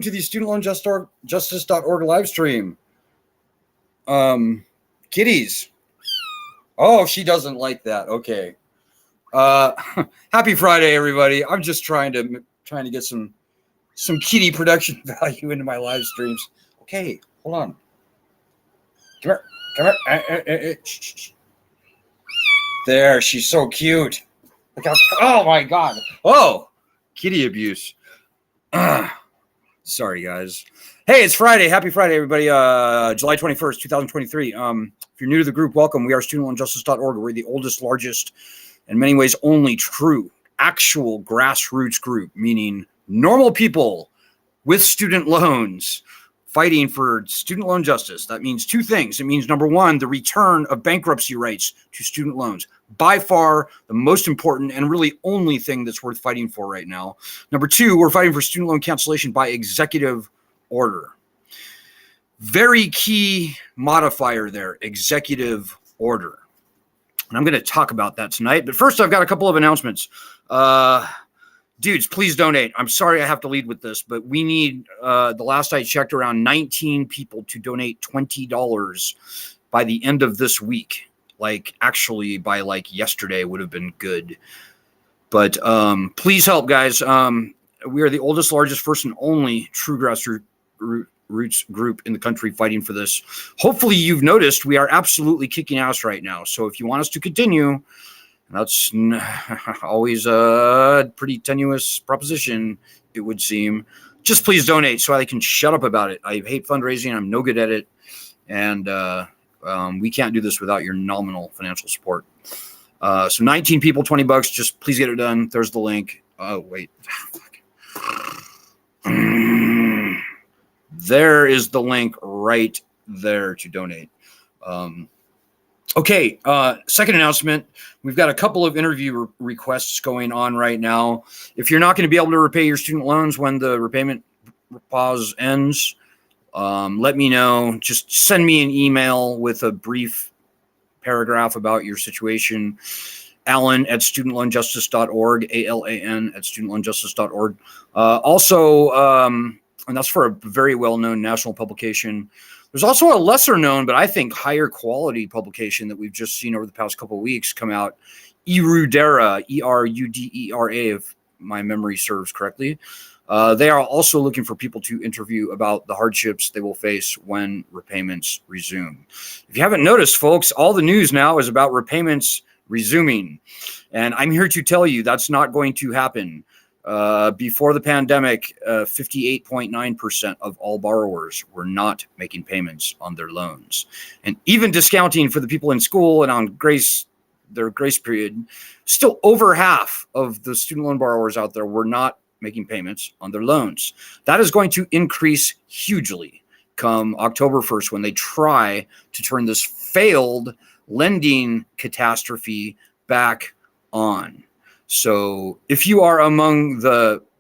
To the studentloanjustice.org live stream. Kitties. Oh, she doesn't like that. Okay. Happy Friday, everybody. I'm just trying to get some kitty production value into my live streams. Okay, hold on. Come here. Shh. There, she's so cute. Look how. Oh my God. Oh, kitty abuse. Sorry, guys. Hey, it's Friday. Happy Friday, everybody. July 21st, 2023. If you're new to the group, welcome. We are studentloanjustice.org. We're the oldest, largest, in many ways only true, actual grassroots group, meaning normal people with student loans fighting for student loan justice. That means two things. It means, number one, the return of bankruptcy rights to student loans. By far the most important and really only thing that's worth fighting for right now. Number two, we're fighting for student loan cancellation by executive order. Very key modifier there, executive order. And I'm going to talk about that tonight. But first, I've got a couple of announcements. Dudes, please donate. I'm sorry I have to lead with this, but we need, the last I checked, around 19 people to donate $20 by the end of this week. Like, actually, by like yesterday would have been good. But please help, guys. We are the oldest, largest, first and only true grassroots group in the country fighting for this. Hopefully you've noticed we are absolutely kicking ass right now. So if you want us to continue, that's always a pretty tenuous proposition, it would seem, just please donate so I can shut up about it. I hate fundraising. I'm no good at it. And we can't do this without your nominal financial support. So 19 people, $20. Just please get it done. There's the link. Oh, wait. There is the link right there to donate. Okay, second announcement. We've got a couple of interview requests going on right now. If you're not going to be able to repay your student loans when the repayment pause ends, let me know. Just send me an email with a brief paragraph about your situation. Alan@studentloanjustice.org, ALAN@studentloanjustice.org. And that's for a very well-known national publication. There's also a lesser known, but I think higher quality publication that we've just seen over the past couple of weeks come out, Erudera, ERUDERA, if my memory serves correctly. They are also looking for people to interview about the hardships they will face when repayments resume. If you haven't noticed, folks, all the news now is about repayments resuming. And I'm here to tell you that's not going to happen. Before the pandemic, 58.9% of all borrowers were not making payments on their loans. And even discounting for the people in school and on their grace period, still over half of the student loan borrowers out there were not making payments on their loans. That is going to increase hugely come October 1st when they try to turn this failed lending catastrophe back on. So if you are among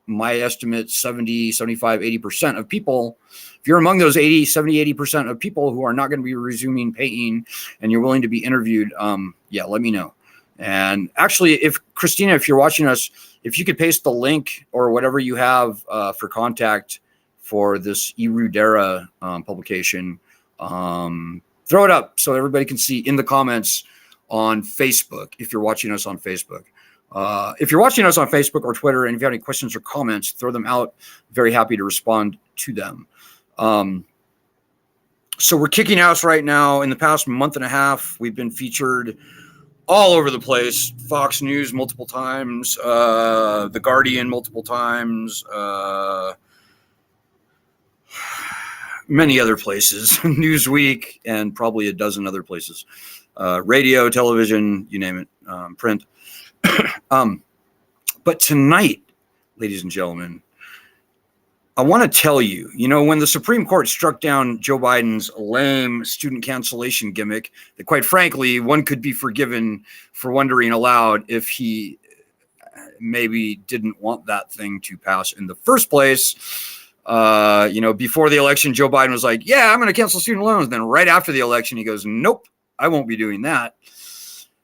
my estimate, 70, 75, 80% of people, if you're among those 80, 70, 80% of people who are not going to be resuming paying and you're willing to be interviewed, let me know. And actually, if Christina, if you're watching us, if you could paste the link or whatever you have for contact for this Erudera publication, throw it up so everybody can see in the comments on Facebook, if you're watching us on Facebook. If you're watching us on Facebook or Twitter, and if you have any questions or comments, throw them out. Very happy to respond to them. So we're kicking ass right now. In the past month and a half, we've been featured all over the place. Fox News multiple times, The Guardian multiple times, many other places, Newsweek, and probably a dozen other places. Radio, television, you name it, print. But tonight, ladies and gentlemen, I want to tell you, when the Supreme Court struck down Joe Biden's lame student cancellation gimmick, that quite frankly, one could be forgiven for wondering aloud if he maybe didn't want that thing to pass in the first place. Before the election, Joe Biden was like, yeah, I'm going to cancel student loans. Then right after the election, he goes, nope, I won't be doing that.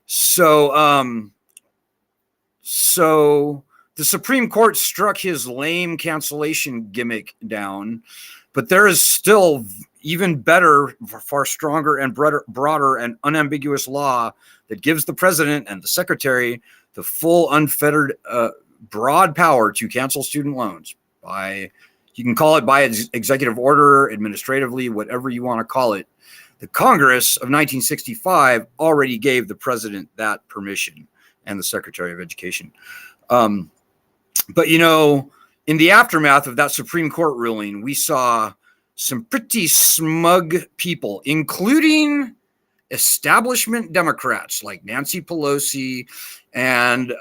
So the The Supreme Court struck his lame cancellation gimmick down, but there is still even better, far stronger and broader and unambiguous law that gives the president and the secretary the full unfettered broad power to cancel student loans by, you can call it by executive order, administratively, whatever you want to call it. The Congress of 1965 already gave the president that permission and the Secretary of Education. But, you know, in the aftermath of that Supreme Court ruling, we saw some pretty smug people, including establishment Democrats like Nancy Pelosi and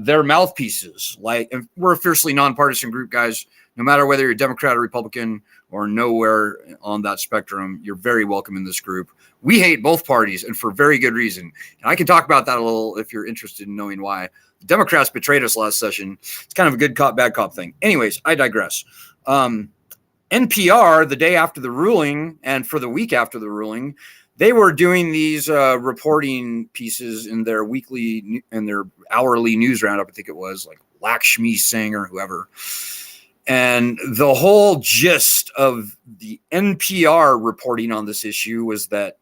their mouthpieces. Like, we're a fiercely nonpartisan group, guys. No matter whether you're Democrat or Republican or nowhere on that spectrum, you're very welcome in this group. We hate both parties, and for very good reason. And I can talk about that a little if you're interested in knowing why. The Democrats betrayed us last session. It's kind of a good cop, bad cop thing. Anyways, I digress. NPR, the day after the ruling and for the week after the ruling, they were doing these reporting pieces in their weekly and their hourly news roundup. I think it was like Lakshmi Singh or whoever. And the whole gist of the NPR reporting on this issue was that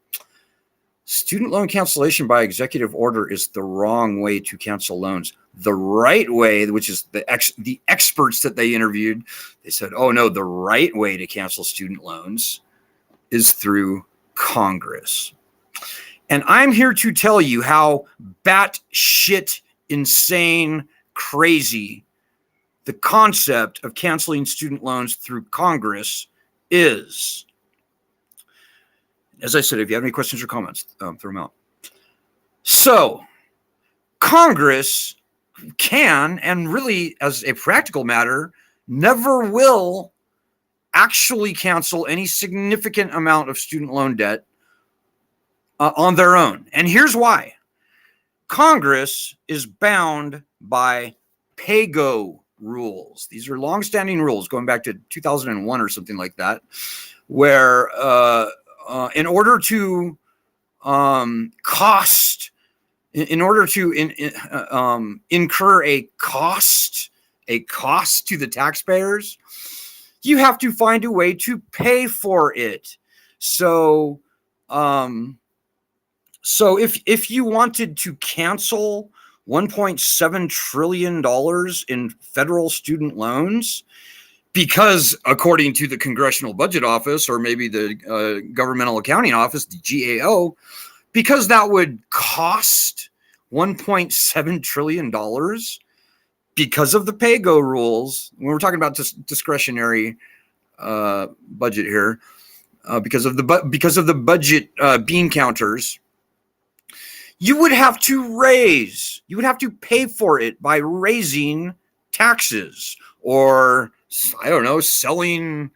student loan cancellation by executive order is the wrong way to cancel loans. The right way, which is the experts that they interviewed, they said, oh no, the right way to cancel student loans is through Congress. And I'm here to tell you how batshit insane, crazy the concept of canceling student loans through Congress is. As I said, if you have any questions or comments, throw them out. So, Congress can, and really as a practical matter, never will actually cancel any significant amount of student loan debt on their own. And here's why. Congress is bound by pay-go rules. These are longstanding rules going back to 2001 or something like that, where in order to incur a cost to the taxpayers, you have to find a way to pay for it. So if you wanted to cancel $1.7 trillion in federal student loans, because according to the Congressional Budget Office, or maybe the Governmental Accounting Office, the GAO, because that would cost $1.7 trillion because of the pay-go rules, when we're talking about discretionary budget here, because of the budget bean counters, you would have to pay for it by raising taxes, or, I don't know, selling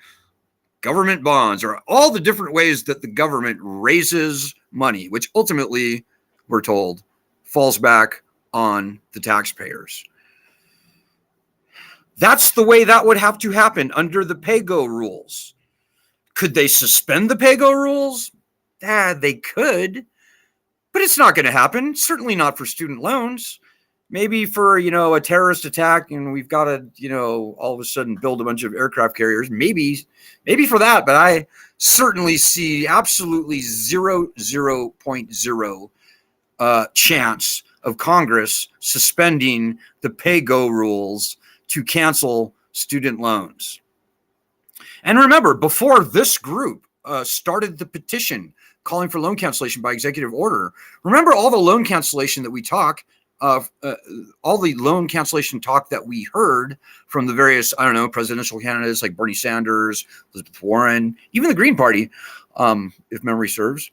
government bonds, or all the different ways that the government raises money, which ultimately, we're told, falls back on the taxpayers. That's the way that would have to happen under the pay-go rules. Could they suspend the pay-go rules? They could. But it's not going to happen. Certainly not for student loans. Maybe for, a terrorist attack and we've got to, all of a sudden build a bunch of aircraft carriers. Maybe for that. But I certainly see absolutely 0.0 chance of Congress suspending the pay-go rules to cancel student loans. And remember, before this group started the petition calling for loan cancellation by executive order, remember all the loan cancellation that we talk of, all the loan cancellation talk that we heard from the various, presidential candidates like Bernie Sanders, Elizabeth Warren, even the Green Party, if memory serves.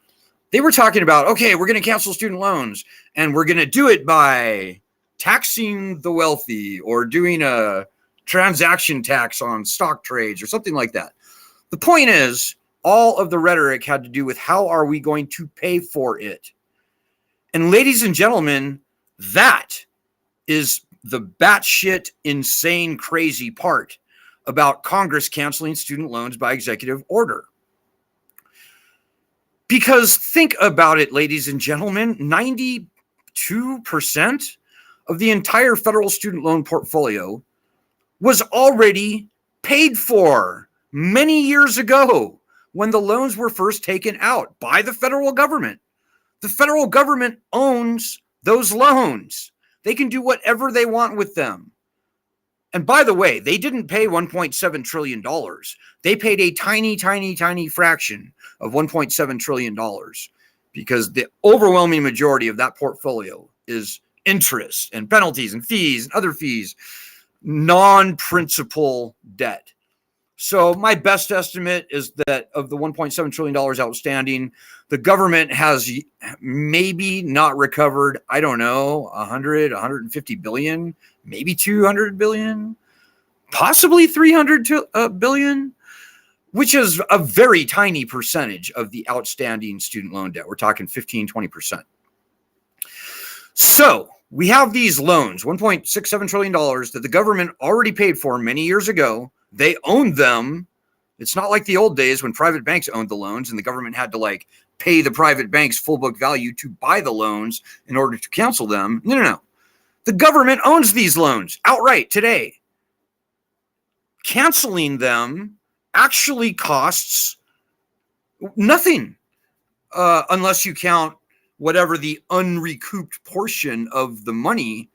They were talking about, okay, we're going to cancel student loans, and we're going to do it by taxing the wealthy or doing a transaction tax on stock trades or something like that. The point is, all of the rhetoric had to do with how are we going to pay for it. And ladies and gentlemen, that is the batshit insane crazy part about Congress canceling student loans by executive order. Because think about it, ladies and gentlemen, 92% of the entire federal student loan portfolio was already paid for many years ago when the loans were first taken out by the federal government. The federal government owns those loans. They can do whatever they want with them. And by the way, they didn't pay $1.7 trillion. They paid a tiny, tiny, tiny fraction of $1.7 trillion because the overwhelming majority of that portfolio is interest and penalties and fees and other fees, non-principal debt. So my best estimate is that of the $1.7 trillion outstanding, the government has maybe not recovered, I don't know, 100, 150 billion, maybe 200 billion, possibly 300 billion, which is a very tiny percentage of the outstanding student loan debt. We're talking 15, 20%. So we have these loans, $1.67 trillion that the government already paid for many years ago. They owned them. It's not like the old days when private banks owned the loans and the government had to like pay the private banks full book value to buy the loans in order to cancel them. No. The government owns these loans outright today. Canceling them actually costs nothing unless you count whatever the unrecouped portion of the money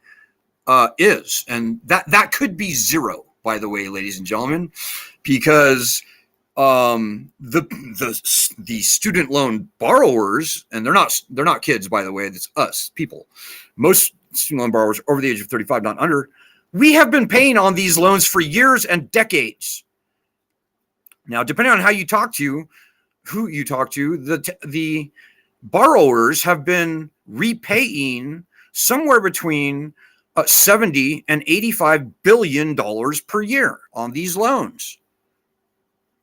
is. And that could be zero, by the way, ladies and gentlemen, because the student loan borrowers, and they're not kids, by the way, it's us people. Most student loan borrowers over the age of 35, not under, we have been paying on these loans for years and decades. Now, depending on who you talk to, the borrowers have been repaying somewhere between 70 and $85 billion per year on these loans.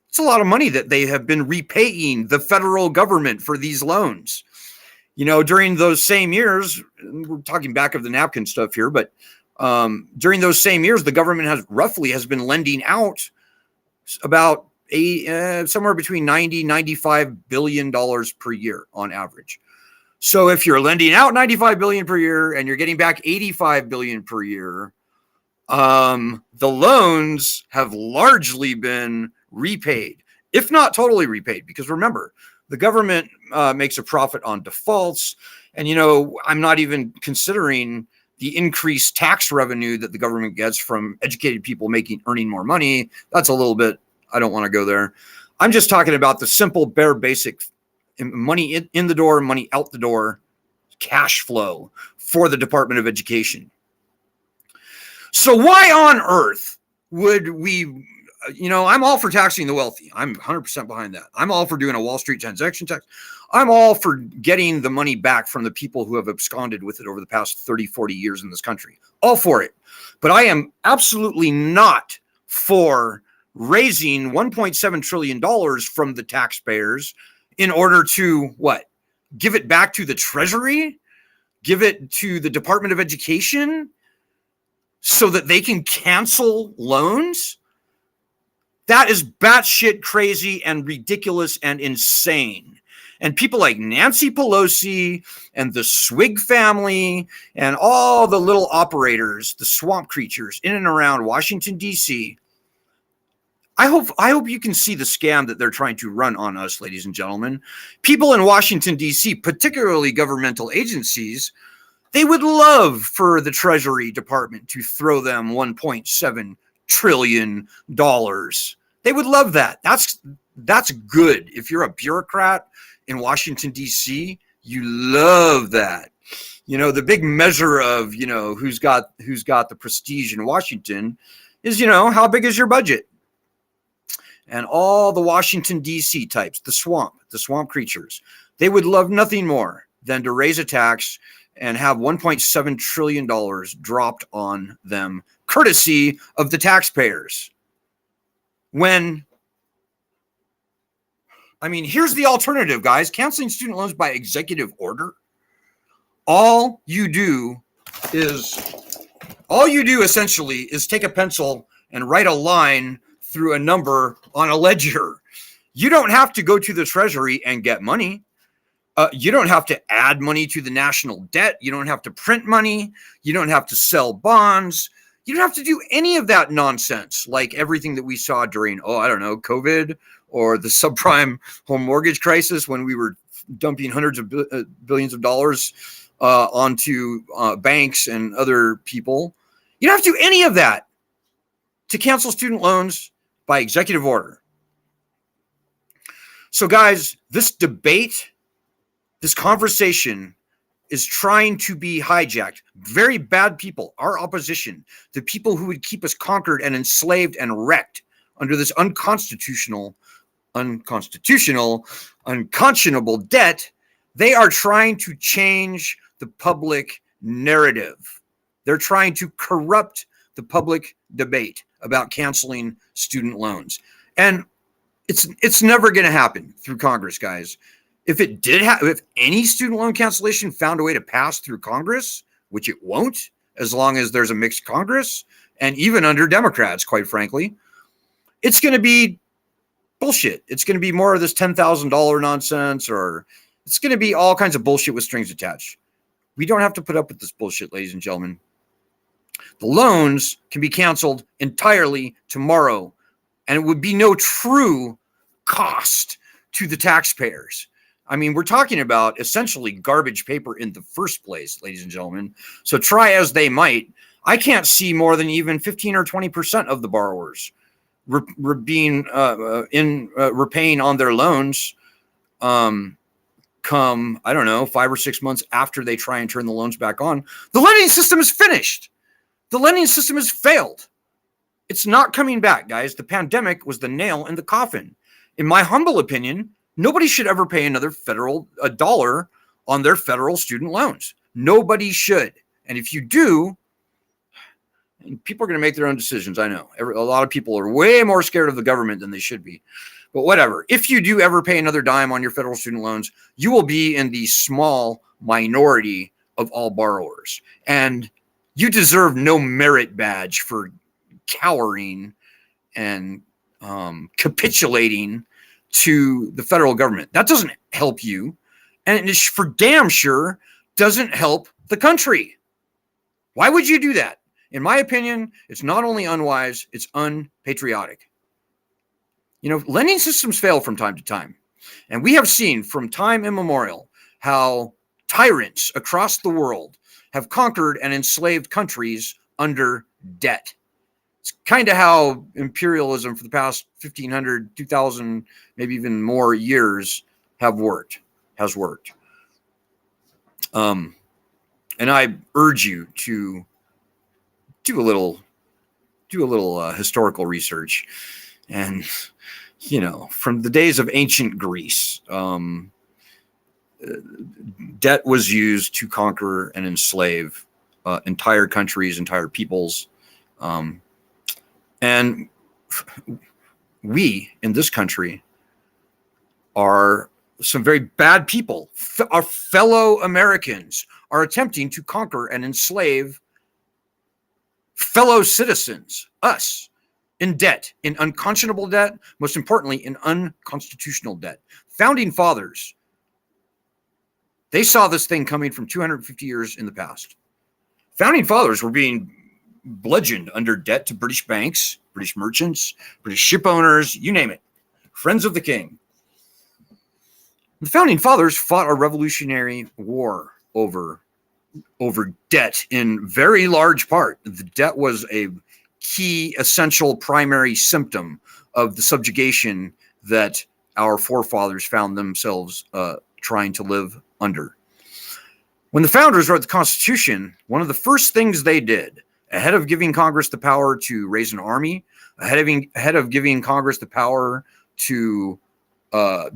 It's a lot of money that they have been repaying the federal government for these loans. You know, during those same years, we're talking back of the napkin stuff here, but during those same years, the government has been lending out about somewhere between $90-95 billion per year on average. So if you're lending out $95 billion per year and you're getting back $85 billion per year, the loans have largely been repaid, if not totally repaid, because remember, the government makes a profit on defaults. And, you know, I'm not even considering the increased tax revenue that the government gets from educated people earning more money. That's a little bit, I don't want to go there. I'm just talking about the simple, bare, basic money in the door, money out the door, cash flow for the Department of Education. So why on earth would we, you know, I'm all for taxing the wealthy. I'm 100% behind that. I'm all for doing a Wall Street transaction tax. I'm all for getting the money back from the people who have absconded with it over the past 30, 40 years in this country. All for it. But I am absolutely not for raising $1.7 trillion from the taxpayers in order to what? Give it back to the Treasury? Give it to the Department of Education so that they can cancel loans? That is batshit crazy and ridiculous and insane. And people like Nancy Pelosi and the Swig family and all the little operators, the swamp creatures in and around Washington, D.C., I hope you can see the scam that they're trying to run on us, ladies and gentlemen. People in Washington, D.C., particularly governmental agencies, they would love for the Treasury Department to throw them $1.7 trillion. They would love that. That's good. If you're a bureaucrat in Washington, D.C., you love that. You know, the big measure of, you know, who's got the prestige in Washington is, you know, how big is your budget? And all the Washington, D.C. types, the swamp creatures, they would love nothing more than to raise a tax and have $1.7 trillion dropped on them, courtesy of the taxpayers. Here's the alternative, guys. Canceling student loans by executive order. All you do essentially is take a pencil and write a line through a number on a ledger. You don't have to go to the Treasury and get money. You don't have to add money to the national debt. You don't have to print money. You don't have to sell bonds. You don't have to do any of that nonsense, like everything that we saw during, COVID or the subprime home mortgage crisis, when we were dumping hundreds of billions of dollars onto banks and other people. You don't have to do any of that to cancel student loans by executive order. So guys, this debate, this conversation is trying to be hijacked. Very bad people, our opposition, the people who would keep us conquered and enslaved and wrecked under this unconscionable debt, they are trying to change the public narrative. They're trying to corrupt the public debate about canceling student loans. And it's never going to happen through Congress, guys. If it did if any student loan cancellation found a way to pass through Congress, which it won't, as long as there's a mixed Congress, and even under Democrats, quite frankly, it's going to be bullshit. It's going to be more of this $10,000 nonsense, or it's going to be all kinds of bullshit with strings attached. We don't have to put up with this bullshit, ladies and gentlemen. The loans can be canceled entirely tomorrow, and it would be no true cost to the taxpayers. I mean, we're talking about essentially garbage paper in the first place, ladies and gentlemen. So try as they might, I can't see more than even 15 or 20% of the borrowers repaying on their loans come, 5 or 6 months after they try and turn the loans back on. The lending system is finished. The lending system has failed. It's not coming back, guys. The pandemic was the nail in the coffin. In my humble opinion, nobody should ever pay another a dollar on their federal student loans. Nobody should. And if you do, people are going to make their own decisions. I know a lot of people are way more scared of the government than they should be, but whatever. If you do ever pay another dime on your federal student loans, you will be in the small minority of all borrowers. And you deserve no merit badge for cowering and capitulating to the federal government. That doesn't help you. And it for damn sure doesn't help the country. Why would you do that? In my opinion, it's not only unwise, it's unpatriotic. Lending systems fail from time to time. And we have seen from time immemorial how tyrants across the world have conquered and enslaved countries under debt. It's kind of how imperialism for the past 1,500, 2,000, maybe even more years has worked. And I urge you to do a little historical research. And, from the days of ancient Greece, debt was used to conquer and enslave entire countries, entire peoples. And we in this country are some very bad people. Our fellow Americans are attempting to conquer and enslave fellow citizens, us, in debt, in unconscionable debt, most importantly, in unconstitutional debt. Founding fathers, they saw this thing coming from 250 years in the past. Founding fathers were being bludgeoned under debt to British banks, British merchants, British ship owners, you name it, friends of the king. The founding fathers fought a revolutionary war over debt in very large part. The debt was a key, essential, primary symptom of the subjugation that our forefathers found themselves trying to live under. When the founders wrote the Constitution, one of the first things they did, ahead of giving Congress the power to raise an army, ahead of giving Congress the power to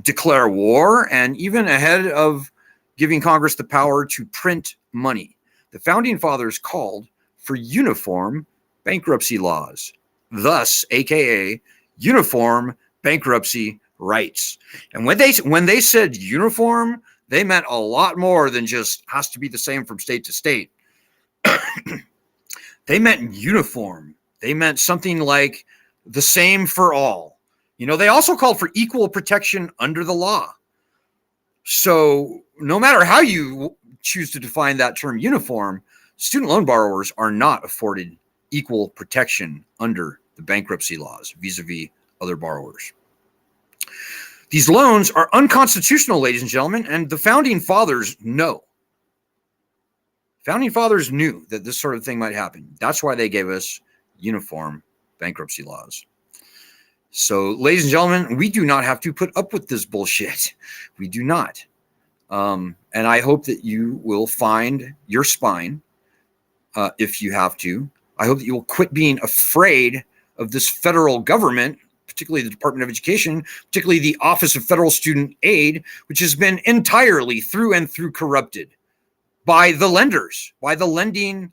declare war, and even ahead of giving Congress the power to print money, the founding fathers called for uniform bankruptcy laws, thus, aka uniform bankruptcy rights. And when they said uniform, they meant a lot more than just has to be the same from state to state. They meant uniform. They meant something like the same for all. They also called for equal protection under the law. So no matter how you choose to define that term uniform, student loan borrowers are not afforded equal protection under the bankruptcy laws vis-a-vis other borrowers. These loans are unconstitutional, ladies and gentlemen, and the founding fathers know. Founding fathers knew that this sort of thing might happen. That's why they gave us uniform bankruptcy laws. So, ladies and gentlemen, we do not have to put up with this bullshit. We do not. And I hope that you will find your spine if you have to. I hope that you will quit being afraid of this federal government, particularly the Department of Education, particularly the Office of Federal Student Aid, which has been entirely through and through corrupted by the lenders, by the lending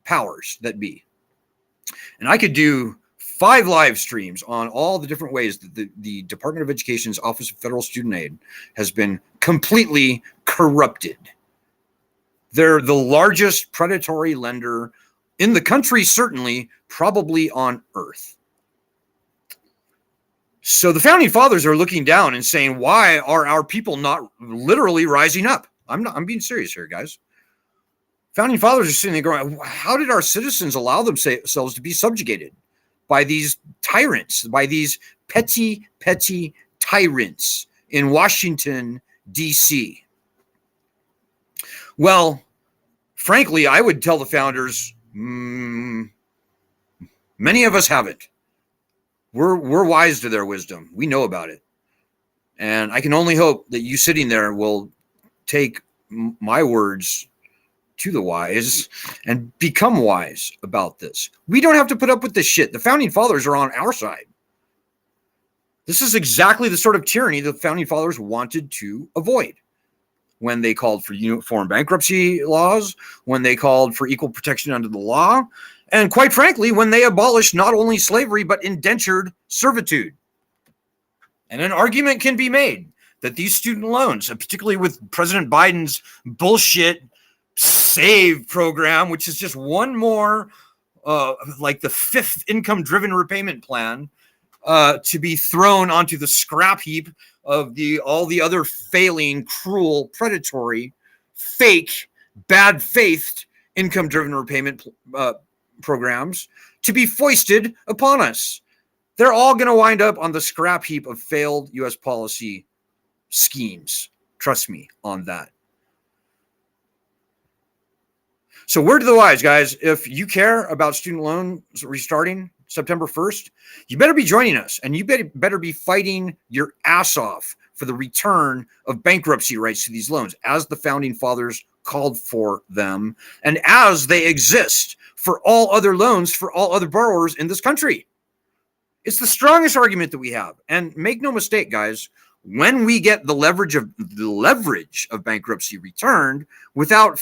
powers that be. And I could do 5 live streams on all the different ways that the Department of Education's Office of Federal Student Aid has been completely corrupted. They're the largest predatory lender in the country, certainly, probably on earth. So the founding fathers are looking down and saying, why are our people not literally rising up? I'm being serious here, guys. Founding fathers are sitting there going, how did our citizens allow themselves to be subjugated by these tyrants, by these petty tyrants in Washington, D.C.? Well, frankly, I would tell the founders, many of us haven't. We're wise to their wisdom. We know about it. And I can only hope that you sitting there will take my words to the wise and become wise about this. We don't have to put up with this shit. The founding fathers are on our side. This is exactly the sort of tyranny the founding fathers wanted to avoid when they called for uniform bankruptcy laws, when they called for equal protection under the law, and quite frankly, when they abolished not only slavery, but indentured servitude. And an argument can be made that these student loans, particularly with President Biden's bullshit SAVE program, which is just one more, like the 5th income-driven repayment plan to be thrown onto the scrap heap of all the other failing, cruel, predatory, fake, bad-faithed income-driven repayment programs to be foisted upon us. They're all going to wind up on the scrap heap of failed U.S. policy schemes. Trust me on that. So word to the wise, guys, if you care about student loans restarting September 1st, you better be joining us, and you better be fighting your ass off for the return of bankruptcy rights to these loans, as the founding fathers called for them, and as they exist for all other loans for all other borrowers in this country. It's the strongest argument that we have. And make no mistake, guys, when we get the leverage of bankruptcy returned, without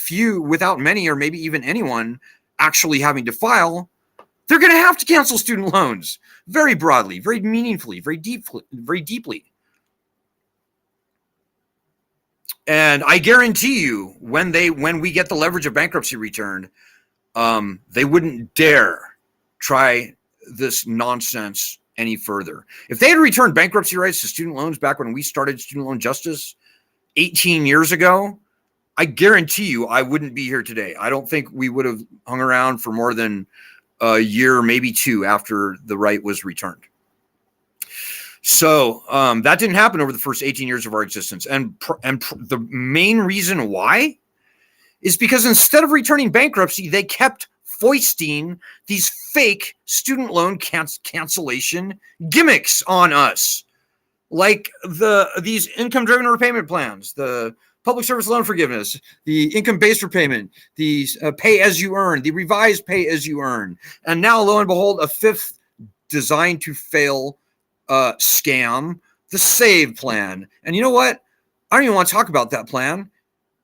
many or maybe even anyone actually having to file, they're going to have to cancel student loans very broadly, very meaningfully, very deeply. And I guarantee you, when we get the leverage of bankruptcy returned, they wouldn't dare try this nonsense any further. If they had returned bankruptcy rights to student loans back when we started student loan justice 18 years ago, I guarantee you I wouldn't be here today. I don't think we would have hung around for more than a year, maybe 2 after the right was returned. So that didn't happen over the first 18 years of our existence. And the main reason why is because instead of returning bankruptcy, they kept foisting these fake student loan cancellation gimmicks on us, like these income-driven repayment plans, the public service loan forgiveness, the income-based repayment, the pay-as-you-earn, the revised pay-as-you-earn, and now, lo and behold, a 5th designed-to-fail scam, the SAVE plan. And you know what? I don't even want to talk about that plan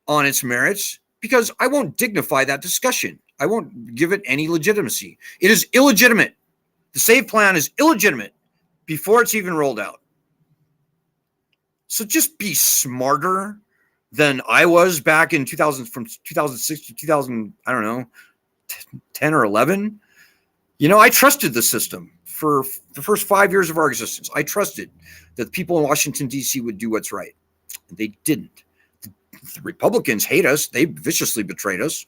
on its merits, because I won't dignify that discussion. I won't give it any legitimacy. It is illegitimate. The SAVE plan is illegitimate before it's even rolled out. So just be smarter than I was back in 2000, from 2006 to 2000, I don't know, 10 or 11. You know, I trusted the system for the first 5 years of our existence. I trusted that the people in Washington, D.C. would do what's right. They didn't. The Republicans hate us. They viciously betrayed us.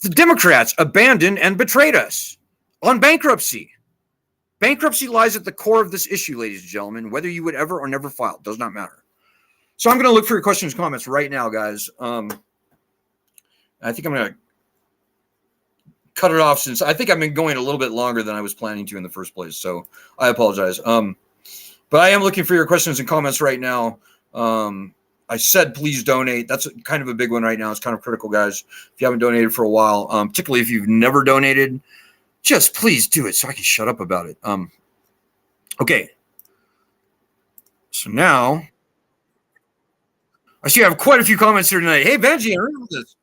The Democrats abandoned and betrayed us on bankruptcy. Bankruptcy lies at the core of this issue, ladies and gentlemen. Whether you would ever or never file does not matter. So I'm going to look for your questions and comments right now, guys. I think I'm going to cut it off since I think I've been going a little bit longer than I was planning to in the first place. So I apologize. But I am looking for your questions and comments right now. I said, please donate. That's kind of a big one right now. It's kind of critical, guys. If you haven't donated for a while, particularly if you've never donated, just please do it so I can shut up about it. Okay. So now I see I have quite a few comments here tonight. Hey, Benji, I remember this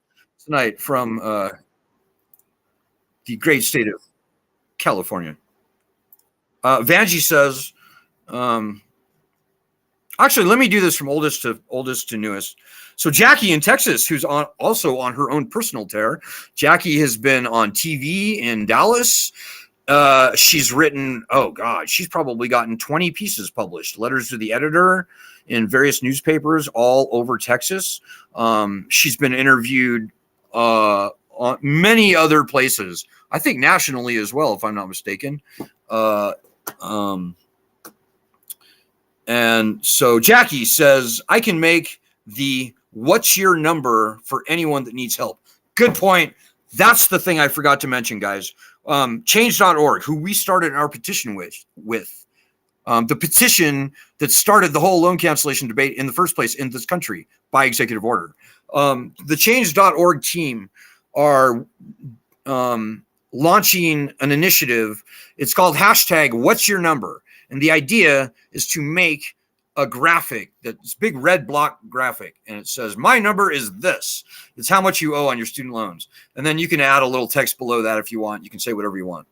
tonight from the great state of California. Vanjie says, actually, let me do this from oldest to newest. So Jackie in Texas, who's also on her own personal tear. Jackie has been on TV in Dallas. She's written, oh God, she's probably gotten 20 pieces published, letters to the editor in various newspapers all over Texas. She's been interviewed on many other places, I think nationally as well, if I'm not mistaken. And so Jackie says, I can make the what's your number for anyone that needs help. Good point. That's the thing I forgot to mention, guys. Change.org, who we started our petition with the petition that started the whole loan cancellation debate in the first place in this country by executive order. The Change.org team are launching an initiative. It's called hashtag What's Your Number? And the idea is to make a graphic, that's big red block graphic, and it says, my number is this. It's how much you owe on your student loans. And then you can add a little text below that if you want. You can say whatever you want.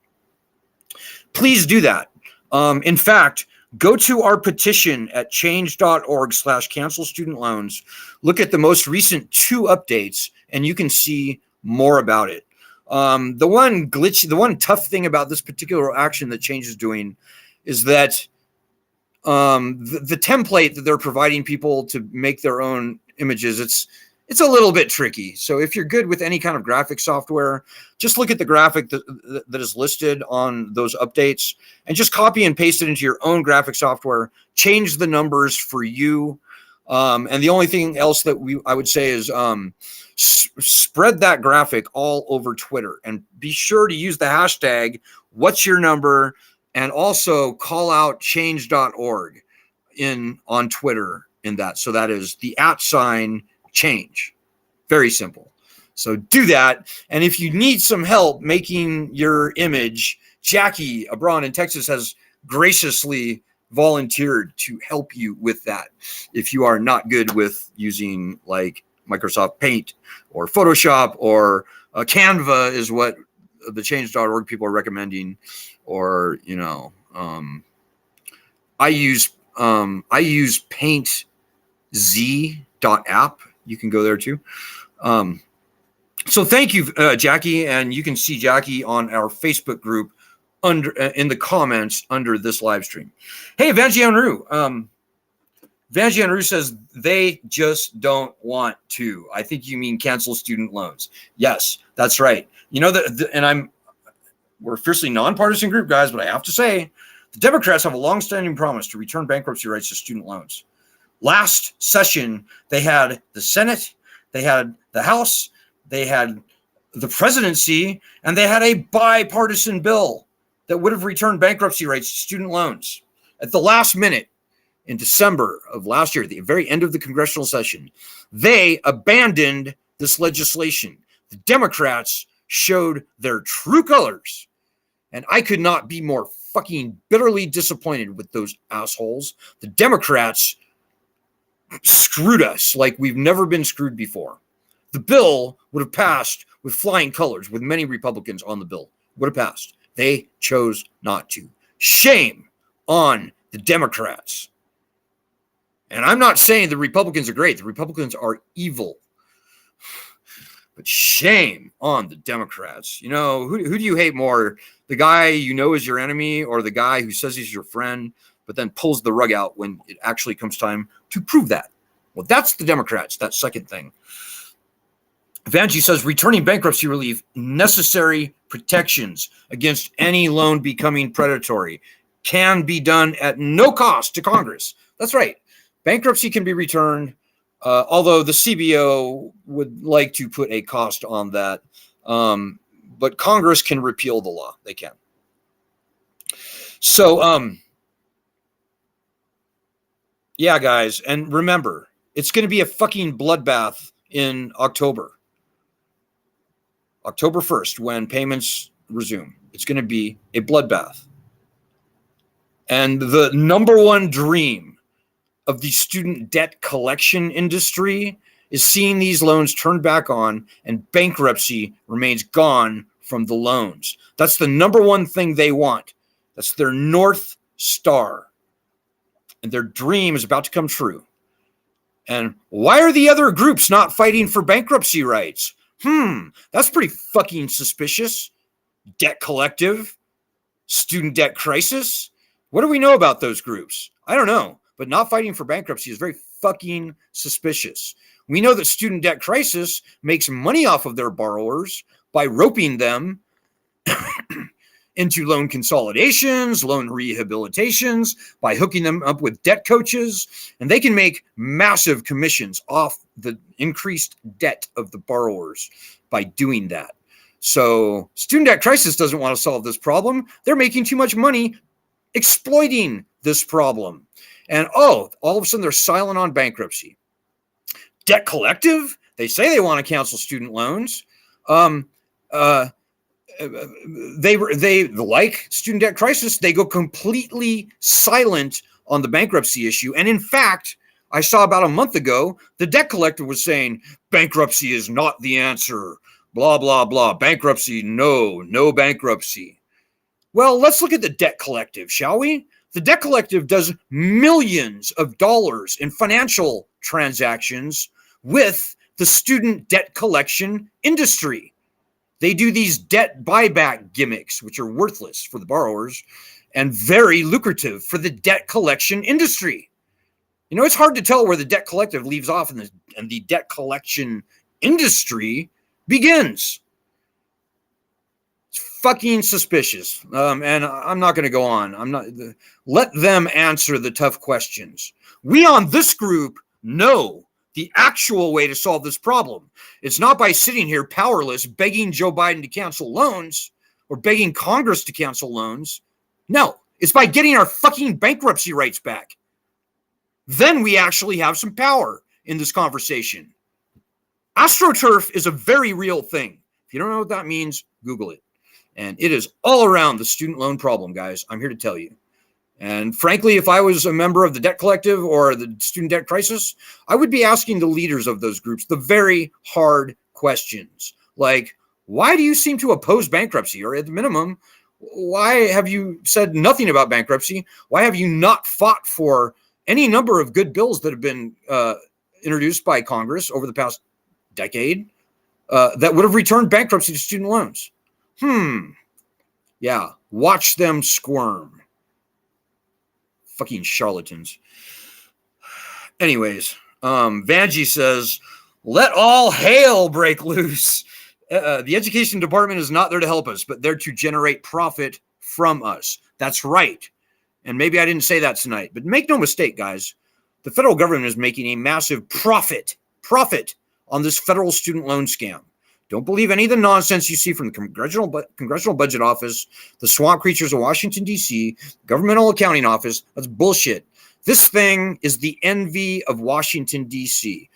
Please do that. In fact, go to our petition at change.org/cancel student loans. Look at the most recent 2 updates, and you can see more about it. The one tough thing about this particular action that Change is doing is that the template that they're providing people to make their own images, it's a little bit tricky. So if you're good with any kind of graphic software, just look at the graphic that is listed on those updates and just copy and paste it into your own graphic software, change the numbers for you. And the only thing else that I would say is spread that graphic all over Twitter, and be sure to use the hashtag what's your number, and also call out change.org on Twitter in that. So that is the @change. Very simple. So do that. And if you need some help making your image, Jackie abroad in Texas has graciously volunteered to help you with that. If you are not good with using like Microsoft Paint or Photoshop or Canva is what the change.org people are recommending. Or, I use paintz.app. You can go there too. So thank you, Jackie. And you can see Jackie on our Facebook group in the comments under this live stream. Hey, Vanjianru. Vanjianru says they just don't want to. I think you mean cancel student loans. Yes, that's right. We're a fiercely nonpartisan group, guys, but I have to say, the Democrats have a longstanding promise to return bankruptcy rights to student loans. Last session, they had the Senate, they had the House, they had the presidency, and they had a bipartisan bill that would have returned bankruptcy rights to student loans. At the last minute, in December of last year, at the very end of the congressional session, they abandoned this legislation. The Democrats showed their true colors. And I could not be more fucking bitterly disappointed with those assholes. The Democrats screwed us like we've never been screwed before. The bill would have passed with flying colors, with many Republicans on the bill. Would have passed. They chose not to. Shame on the Democrats. And I'm not saying the Republicans are great. The Republicans are evil. But shame on the Democrats. Who do you hate more? The guy you know is your enemy, or the guy who says he's your friend, but then pulls the rug out when it actually comes time to prove that? Well, that's the Democrats, that second thing. Vanjie says, returning bankruptcy relief, necessary protections against any loan becoming predatory, can be done at no cost to Congress. That's right. Bankruptcy can be returned, although the CBO would like to put a cost on that. But Congress can repeal the law. They can. So, yeah, guys. And remember, it's going to be a fucking bloodbath in October 1st, when payments resume. It's going to be a bloodbath. And the number one dream of the student debt collection industry is seeing these loans turned back on and bankruptcy remains gone from the loans. That's the number one thing they want. That's their North Star. And their dream is about to come true. And why are the other groups not fighting for bankruptcy rights? That's pretty fucking suspicious. Debt Collective, Student Debt Crisis. What do we know about those groups? I don't know, but not fighting for bankruptcy is very fucking suspicious. We know that Student Debt Crisis makes money off of their borrowers by roping them into loan consolidations, loan rehabilitations, by hooking them up with debt coaches, and they can make massive commissions off the increased debt of the borrowers by doing that. So Student Debt Crisis doesn't want to solve this problem. They're making too much money exploiting this problem. And all of a sudden they're silent on bankruptcy. Debt Collective, they say they want to cancel student loans. They like Student Debt Crisis, they go completely silent on the bankruptcy issue. And in fact, I saw about a month ago, the Debt Collective was saying bankruptcy is not the answer. Blah, blah, blah. Bankruptcy, no bankruptcy. Well, let's look at the Debt Collective, shall we? The Debt Collective does millions of dollars in financial transactions with the student debt collection industry. They do these debt buyback gimmicks, which are worthless for the borrowers and very lucrative for the debt collection industry. You know, it's hard to tell where the Debt Collective leaves off and the debt collection industry begins. It's fucking suspicious. And I'm not going to go on. Let them answer the tough questions. We on this group know the actual way to solve this problem. It's not by sitting here powerless, begging Joe Biden to cancel loans or begging Congress to cancel loans. No, it's by getting our fucking bankruptcy rights back. Then we actually have some power in this conversation. AstroTurf is a very real thing. If you don't know what that means, Google it. And it is all around the student loan problem, guys. I'm here to tell you. And frankly, if I was a member of the Debt Collective or the Student Debt Crisis, I would be asking the leaders of those groups the very hard questions. Like, why do you seem to oppose bankruptcy? Or at the minimum, why have you said nothing about bankruptcy? Why have you not fought for any number of good bills that have been introduced by Congress over the past decade that would have returned bankruptcy to student loans? Yeah, watch them squirm. Fucking charlatans. Anyways, Vanjie says, let all hell break loose. The education department is not there to help us, but there to generate profit from us. That's right. And maybe I didn't say that tonight, but make no mistake, guys. The federal government is making a massive profit on this federal student loan scam. Don't believe any of the nonsense you see from the Congressional Budget Office, the swamp creatures of Washington, D.C., Governmental Accounting Office. That's bullshit. This thing is the envy of Washington, D.C.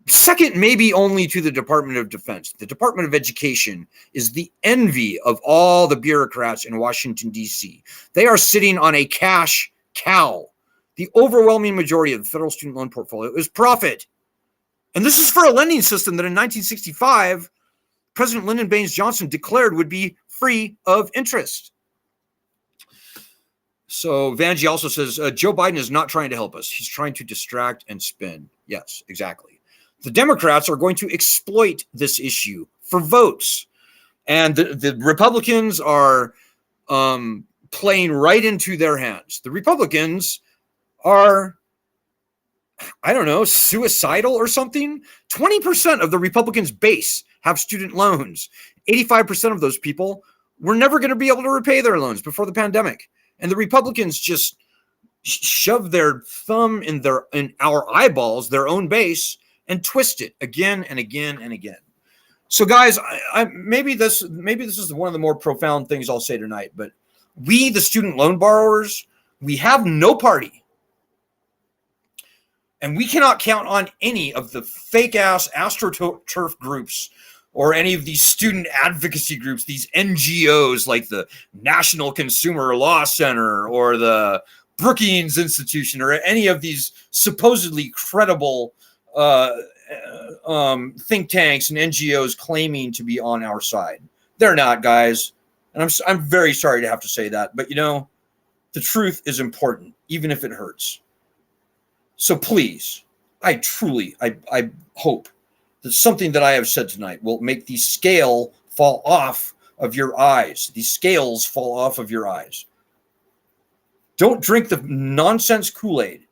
Second, maybe only to the Department of Defense. The Department of Education is the envy of all the bureaucrats in Washington, D.C. They are sitting on a cash cow. The overwhelming majority of the federal student loan portfolio is profit. And this is for a lending system that in 1965, President Lyndon Baines Johnson declared would be free of interest. So Vanjie also says, Joe Biden is not trying to help us. He's trying to distract and spin. Yes, exactly. The Democrats are going to exploit this issue for votes. And the Republicans are playing right into their hands. The Republicans are I don't know, suicidal or something. 20% of the Republicans' base have student loans. 85% of those people were never going to be able to repay their loans before the pandemic. And the Republicans just shove their thumb in our eyeballs, their own base, and twist it again and again and again. So, guys, maybe this is one of the more profound things I'll say tonight. But we, the student loan borrowers, we have no party. And we cannot count on any of the fake-ass AstroTurf groups or any of these student advocacy groups, these NGOs like the National Consumer Law Center or the Brookings Institution or any of these supposedly credible think tanks and NGOs claiming to be on our side. They're not, guys. And I'm very sorry to have to say that. But, the truth is important, even if it hurts. So please, I hope that something that I have said tonight will make the scale fall off of your eyes. The scales fall off of your eyes. Don't drink the nonsense Kool-Aid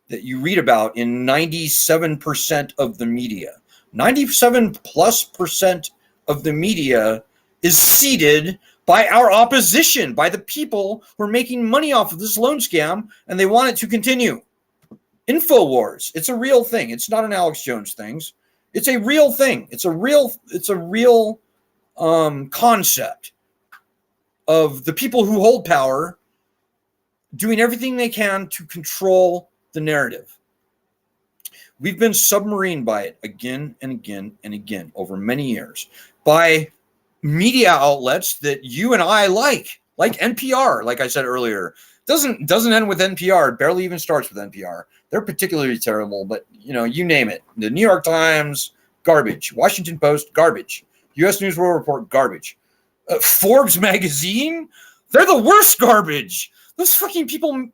that you read about in 97% of the media. 97+% of the media is seeded by our opposition, by the people who are making money off of this loan scam, and they want it to continue. InfoWars, it's a real thing. It's not an Alex Jones thing. It's a real thing. It's a real concept of the people who hold power doing everything they can to control the narrative. We've been submarined by it again and again and again over many years by media outlets that you and I like NPR, like I said earlier. Doesn't end with NPR. It barely even starts with NPR. They're particularly terrible, but you name it. The New York Times, garbage. Washington Post, garbage. U.S. News World Report, garbage. Forbes magazine, they're the worst garbage. Those fucking people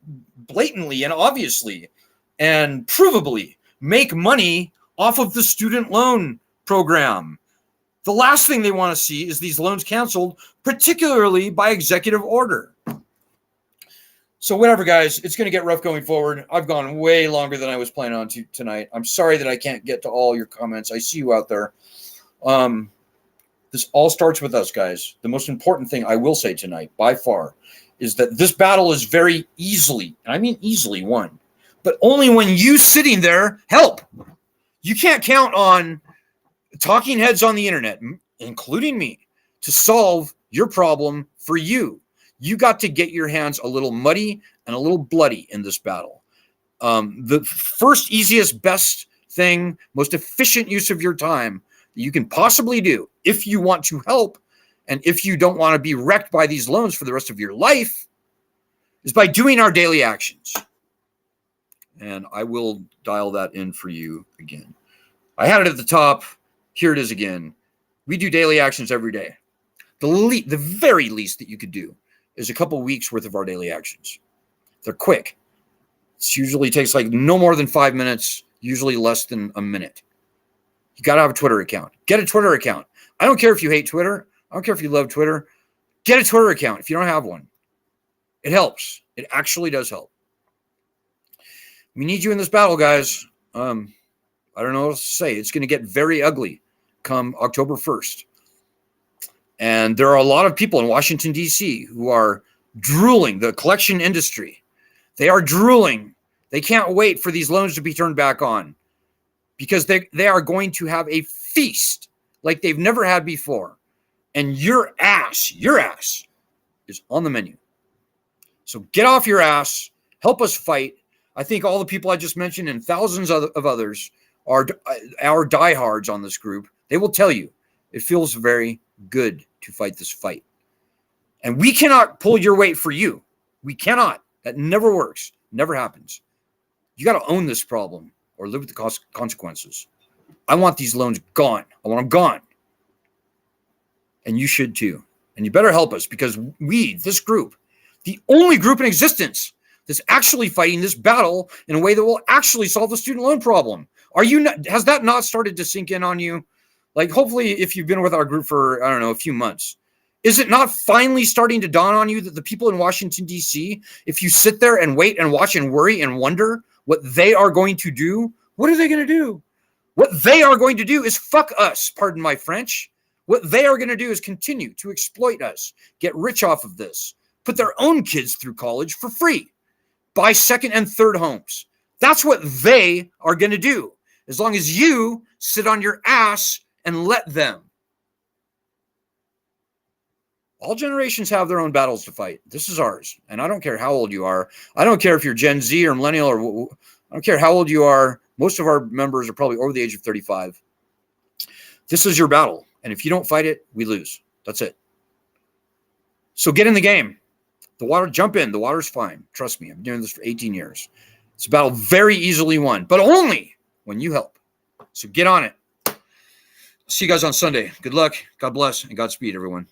blatantly and obviously and provably make money off of the student loan program. The last thing they want to see is these loans canceled, particularly by executive order. So whatever, guys, it's going to get rough going forward. I've gone way longer than I was planning on tonight. I'm sorry that I can't get to all your comments. I see you out there. This all starts with us, guys. The most important thing I will say tonight, by far, is that this battle is very easily, and I mean easily, won. But only when you sitting there help. You can't count on talking heads on the internet, including me, to solve your problem for you. You got to get your hands a little muddy and a little bloody in this battle. The first, easiest, best thing, most efficient use of your time that you can possibly do if you want to help and if you don't want to be wrecked by these loans for the rest of your life is by doing our daily actions. And I will dial that in for you again. I had it at the top. Here it is again. We do daily actions every day. The very least that you could do is a couple weeks worth of our daily actions. They're quick. It usually takes like no more than 5 minutes, usually less than a minute. You got to have a Twitter account. Get a Twitter account. I don't care if you hate Twitter. I don't care if you love Twitter. Get a Twitter account if you don't have one. It helps. It actually does help. We need you in this battle, guys. I don't know what else to say. It's going to get very ugly come October 1st. And there are a lot of people in Washington, D.C. who are drooling, the collection industry. They are drooling. They can't wait for these loans to be turned back on because they are going to have a feast like they've never had before. And your ass is on the menu. So get off your ass. Help us fight. I think all the people I just mentioned and thousands of others are our diehards on this group. They will tell you it feels very good to fight this fight. And we cannot pull your weight for you. We cannot. That never works. Never happens. You got to own this problem or live with the consequences. I want these loans gone. I want them gone. And you should too. And you better help us because we, this group, the only group in existence that's actually fighting this battle in a way that will actually solve the student loan problem. Has that not started to sink in on you? Like, hopefully, if you've been with our group for, I don't know, a few months, is it not finally starting to dawn on you that the people in Washington, D.C., if you sit there and wait and watch and worry and wonder what they are going to do, what are they going to do? What they are going to do is fuck us, pardon my French. What they are going to do is continue to exploit us, get rich off of this, put their own kids through college for free, buy second and third homes. That's what they are going to do, as long as you sit on your ass and let them. All generations have their own battles to fight. This is ours. And I don't care how old you are. I don't care if you're Gen Z or millennial, or I don't care how old you are. Most of our members are probably over the age of 35. This is your battle. And if you don't fight it, we lose. That's it. So get in the game. The water, jump in. The water's fine. Trust me. I've been doing this for 18 years. It's a battle very easily won, but only when you help. So get on it. See you guys on Sunday. Good luck. God bless and Godspeed, everyone.